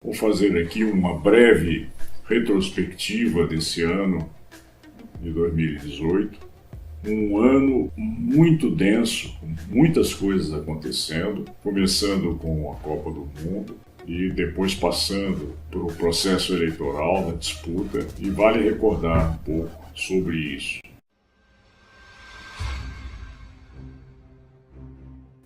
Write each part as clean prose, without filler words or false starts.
Vou fazer aqui uma breve retrospectiva desse ano de 2018. Um ano muito denso, com muitas coisas acontecendo, começando com a Copa do Mundo e depois passando pelo processo eleitoral da disputa, e vale recordar um pouco sobre isso.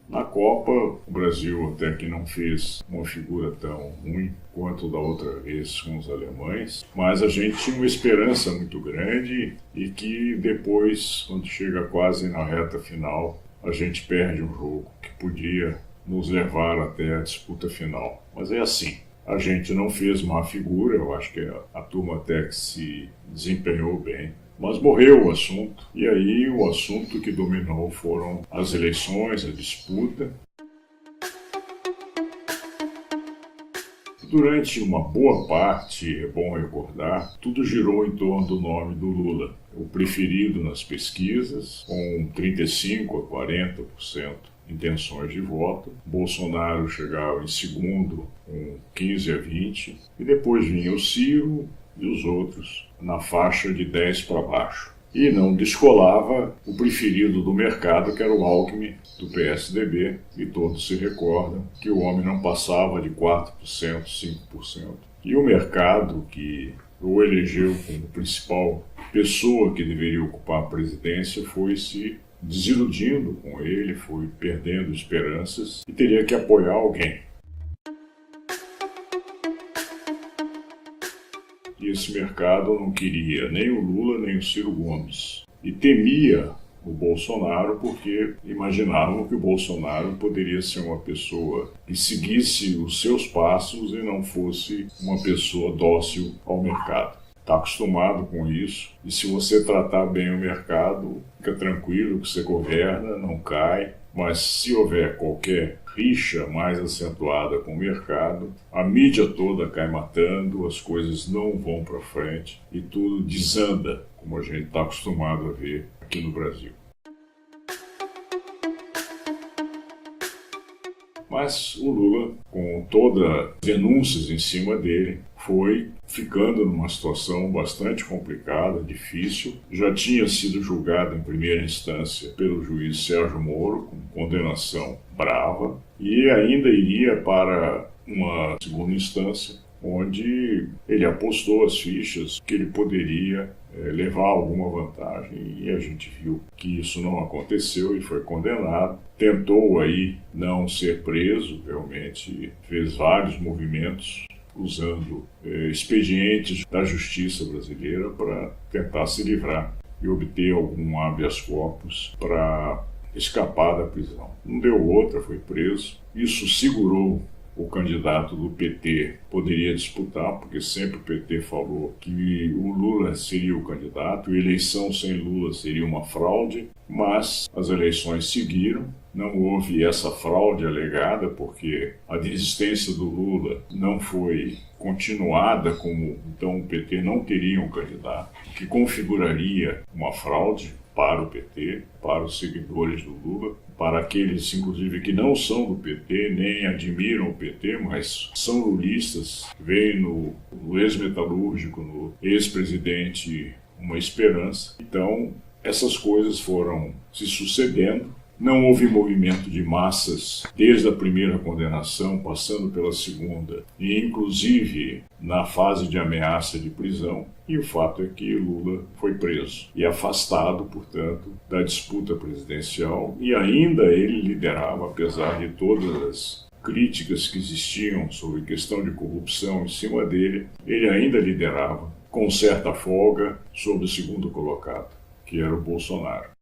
Na Copa, o Brasil até que não fez uma figura tão ruim quanto da outra vez com os alemães, mas a gente tinha uma esperança muito grande e que depois, quando chega quase na reta final, a gente perde um jogo que podia nos levar até a disputa final. Mas é assim, a gente não fez má figura, eu acho que a turma até que se desempenhou bem. Mas morreu o assunto, e aí o assunto que dominou foram as eleições, a disputa. Durante uma boa parte, é bom recordar, tudo girou em torno do nome do Lula, o preferido nas pesquisas, com 35% a 40% intenções de voto. Bolsonaro chegava em segundo, com 15% a 20%, e depois vinha o Ciro e os outros na faixa de 10 para baixo. E não descolava o preferido do mercado, que era o Alckmin, do PSDB, e todos se recordam que o homem não passava de 4%, 5%. E o mercado, que o elegeu como principal pessoa que deveria ocupar a presidência, foi se desiludindo com ele, foi perdendo esperanças e teria que apoiar alguém. E esse mercado não queria nem o Lula nem o Ciro Gomes. E temia o Bolsonaro porque imaginavam que o Bolsonaro poderia ser uma pessoa que seguisse os seus passos e não fosse uma pessoa dócil ao mercado. Está acostumado com isso, e se você tratar bem o mercado, fica tranquilo que você governa, não cai. Mas se houver qualquer rixa mais acentuada com o mercado, a mídia toda cai matando, as coisas não vão para frente e tudo desanda, como a gente está acostumado a ver aqui no Brasil. Mas o Lula, com todas as denúncias em cima dele, foi ficando numa situação bastante complicada, difícil. Já tinha sido julgado em primeira instância pelo juiz Sérgio Moro, com condenação brava, e ainda iria para uma segunda instância, onde ele apostou as fichas que ele poderia levar alguma vantagem, e a gente viu que isso não aconteceu e foi condenado. Tentou aí não ser preso, realmente fez vários movimentos usando expedientes da justiça brasileira para tentar se livrar e obter algum habeas corpus para escapar da prisão. Não deu outra, foi preso. Isso segurou o candidato do PT poderia disputar, porque sempre o PT falou que o Lula seria o candidato, e eleição sem Lula seria uma fraude, mas as eleições seguiram, não houve essa fraude alegada, porque a desistência do Lula não foi continuada, então o PT não teria um candidato, o que configuraria uma fraude para o PT, para os seguidores do Lula, para aqueles, inclusive, que não são do PT, nem admiram o PT, mas são lulistas, veem no ex-metalúrgico, no ex-presidente, uma esperança. Então, essas coisas foram se sucedendo. Não houve movimento de massas desde a primeira condenação, passando pela segunda, e inclusive na fase de ameaça de prisão. E o fato é que Lula foi preso e afastado, portanto, da disputa presidencial, e ainda ele liderava, apesar de todas as críticas que existiam sobre questão de corrupção em cima dele, ele ainda liderava com certa folga sobre o segundo colocado, que era o Bolsonaro.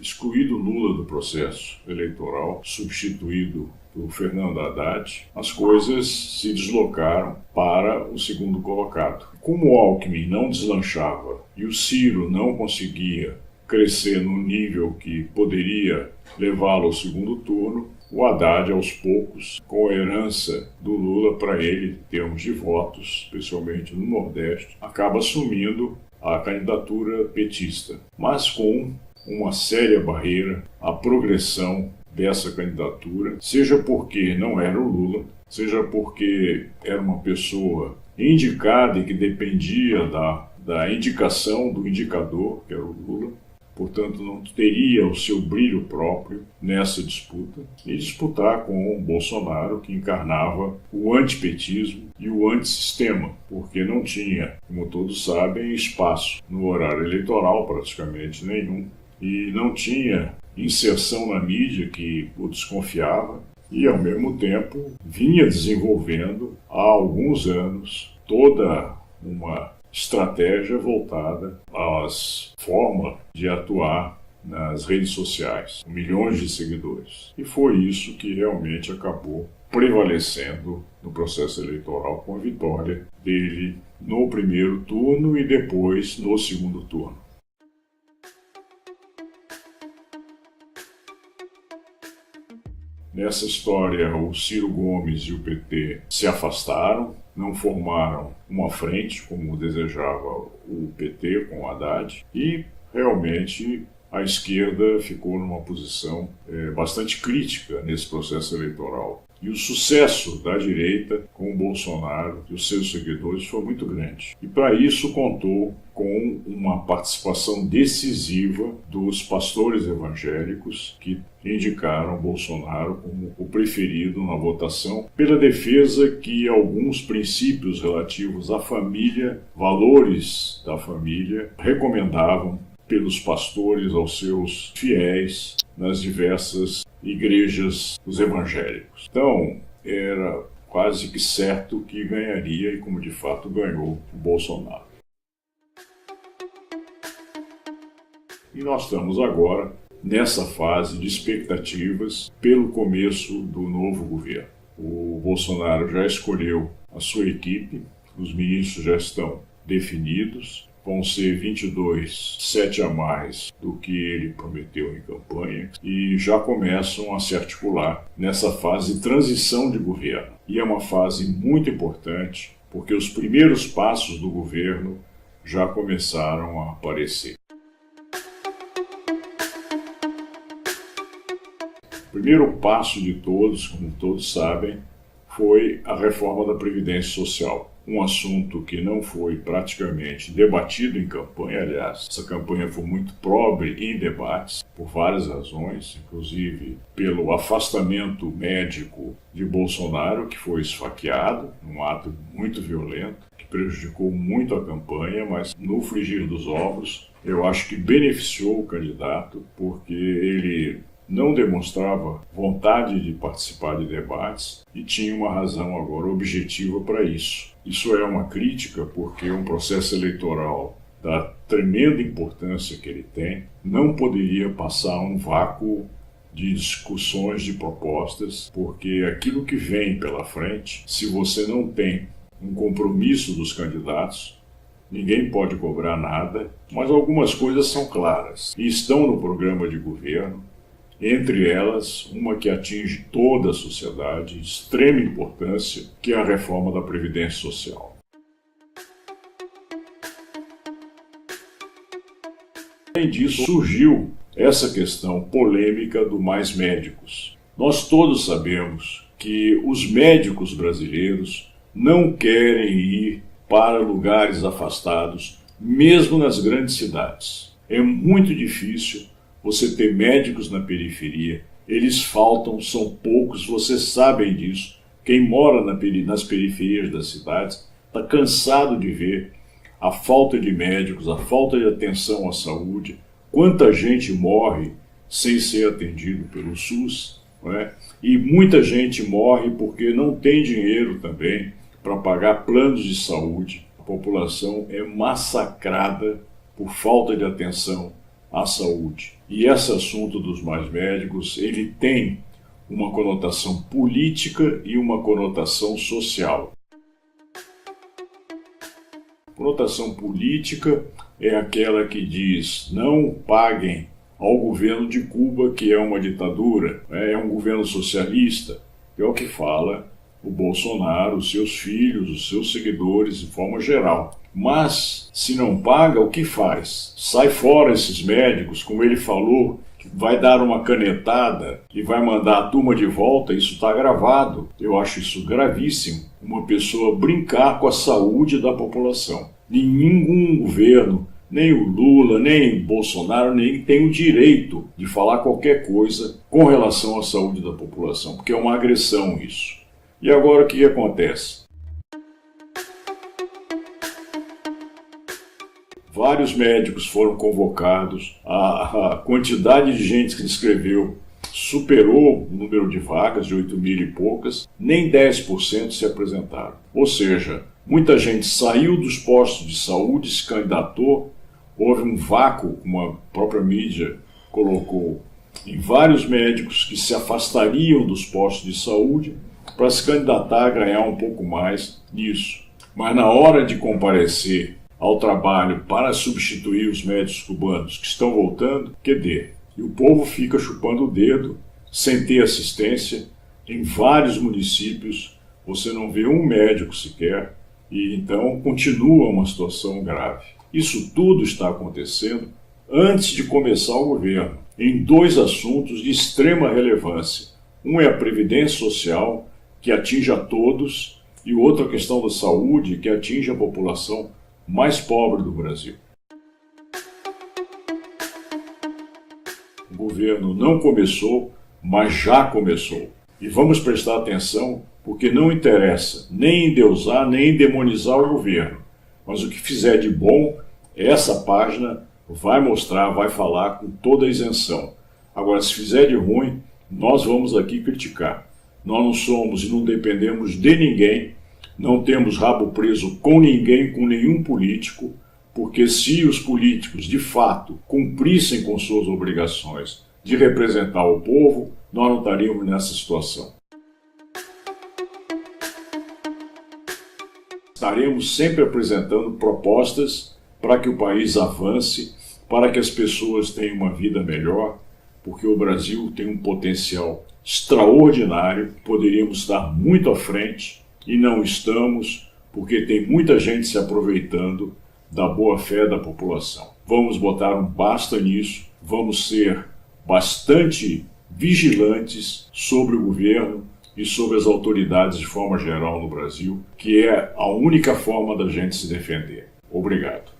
Excluído Lula do processo eleitoral, substituído por Fernando Haddad, as coisas se deslocaram para o segundo colocado. Como o Alckmin não deslanchava e o Ciro não conseguia crescer no nível que poderia levá-lo ao segundo turno, o Haddad, aos poucos, com a herança do Lula para ele, em termos de votos, especialmente no Nordeste, acaba assumindo a candidatura petista, mas com uma séria barreira à progressão dessa candidatura, seja porque não era o Lula, seja porque era uma pessoa indicada e que dependia da indicação do indicador, que era o Lula, portanto não teria o seu brilho próprio nessa disputa, e disputar com o Bolsonaro, que encarnava o antipetismo e o antissistema, porque não tinha, como todos sabem, espaço no horário eleitoral, praticamente nenhum, e não tinha inserção na mídia, que o desconfiava, e ao mesmo tempo vinha desenvolvendo há alguns anos toda uma estratégia voltada às formas de atuar nas redes sociais, com milhões de seguidores. E foi isso que realmente acabou prevalecendo no processo eleitoral, com a vitória dele no primeiro turno e depois no segundo turno. Nessa história, o Ciro Gomes e o PT se afastaram, não formaram uma frente, como desejava o PT com o Haddad, e realmente a esquerda ficou numa posição bastante crítica nesse processo eleitoral. E o sucesso da direita com o Bolsonaro e os seus seguidores foi muito grande. E para isso contou com uma participação decisiva dos pastores evangélicos que indicaram Bolsonaro como o preferido na votação, pela defesa que alguns princípios relativos à família, valores da família, recomendavam pelos pastores aos seus fiéis nas diversas igrejas dos evangélicos. Então, era quase que certo que ganharia, e como de fato ganhou, o Bolsonaro. E nós estamos agora nessa fase de expectativas pelo começo do novo governo. O Bolsonaro já escolheu a sua equipe, os ministros já estão definidos, vão ser 22, 7 a mais do que ele prometeu em campanha, e já começam a se articular nessa fase de transição de governo. E é uma fase muito importante, porque os primeiros passos do governo já começaram a aparecer. O primeiro passo de todos, como todos sabem, foi a reforma da Previdência Social. Um assunto que não foi praticamente debatido em campanha, aliás, essa campanha foi muito pobre em debates, por várias razões, inclusive pelo afastamento médico de Bolsonaro, que foi esfaqueado, num ato muito violento, que prejudicou muito a campanha, mas no frigir dos ovos, eu acho que beneficiou o candidato, porque ele não demonstrava vontade de participar de debates e tinha uma razão agora objetiva para isso. Isso é uma crítica porque um processo eleitoral da tremenda importância que ele tem não poderia passar um vácuo de discussões, de propostas, porque aquilo que vem pela frente, se você não tem um compromisso dos candidatos, ninguém pode cobrar nada, mas algumas coisas são claras e estão no programa de governo. Entre elas, uma que atinge toda a sociedade, de extrema importância, que é a reforma da Previdência Social. Além disso, surgiu essa questão polêmica do Mais Médicos. Nós todos sabemos que os médicos brasileiros não querem ir para lugares afastados, mesmo nas grandes cidades. É muito difícil você ter médicos na periferia, eles faltam, são poucos, vocês sabem disso. Quem mora nas periferias das cidades está cansado de ver a falta de médicos, a falta de atenção à saúde, quanta gente morre sem ser atendido pelo SUS, não é? E muita gente morre porque não tem dinheiro também para pagar planos de saúde. A população é massacrada por falta de atenção à saúde. E esse assunto dos mais médicos, ele tem uma conotação política e uma conotação social. A conotação política é aquela que diz: não paguem ao governo de Cuba, que é uma ditadura, é um governo socialista, que é o que fala o Bolsonaro, os seus filhos, os seus seguidores, de forma geral. Mas, se não paga, o que faz? Sai fora esses médicos, como ele falou, que vai dar uma canetada e vai mandar a turma de volta, isso está gravado. Eu acho isso gravíssimo, uma pessoa brincar com a saúde da população. Nenhum governo, nem o Lula, nem o Bolsonaro, nem tem o direito de falar qualquer coisa com relação à saúde da população, porque é uma agressão isso. E agora o que acontece? Vários médicos foram convocados, a quantidade de gente que se inscreveu superou o número de vagas, de 8.000 e poucas, nem 10% se apresentaram. Ou seja, muita gente saiu dos postos de saúde, se candidatou, houve um vácuo, como a própria mídia colocou, em vários médicos que se afastariam dos postos de saúde para se candidatar a ganhar um pouco mais nisso. Mas na hora de comparecer ao trabalho para substituir os médicos cubanos que estão voltando, cadê? E o povo fica chupando o dedo, sem ter assistência. Em vários municípios você não vê um médico sequer, e então continua uma situação grave. Isso tudo está acontecendo antes de começar o governo, em dois assuntos de extrema relevância. Um é a Previdência Social, que atinge a todos, e o outro a questão da saúde, que atinge a população mais pobre do Brasil. O governo não começou, mas já começou. E vamos prestar atenção, porque não interessa nem endeusar, nem demonizar o governo. Mas o que fizer de bom, essa página vai mostrar, vai falar com toda a isenção. Agora, se fizer de ruim, nós vamos aqui criticar. Nós não somos e não dependemos de ninguém, não temos rabo preso com ninguém, com nenhum político, porque se os políticos, de fato, cumprissem com suas obrigações de representar o povo, nós não estaríamos nessa situação. Estaremos sempre apresentando propostas para que o país avance, para que as pessoas tenham uma vida melhor, porque o Brasil tem um potencial extraordinário, poderíamos estar muito à frente e não estamos, porque tem muita gente se aproveitando da boa-fé da população. Vamos botar um basta nisso, vamos ser bastante vigilantes sobre o governo e sobre as autoridades de forma geral no Brasil, que é a única forma da gente se defender. Obrigado.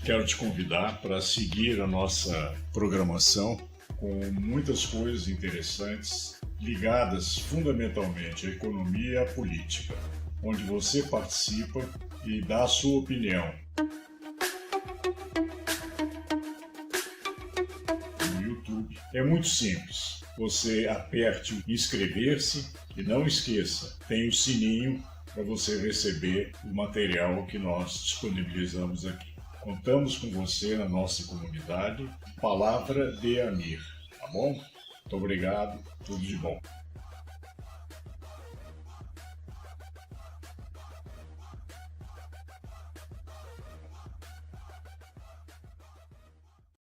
Quero te convidar para seguir a nossa programação com muitas coisas interessantes ligadas fundamentalmente à economia e à política, onde você participa e dá a sua opinião. No YouTube é muito simples. Você aperte o inscrever-se e não esqueça, tem o sininho para você receber o material que nós disponibilizamos aqui. Contamos com você na nossa comunidade. Palavra de Amir, tá bom? Muito obrigado, tudo de bom.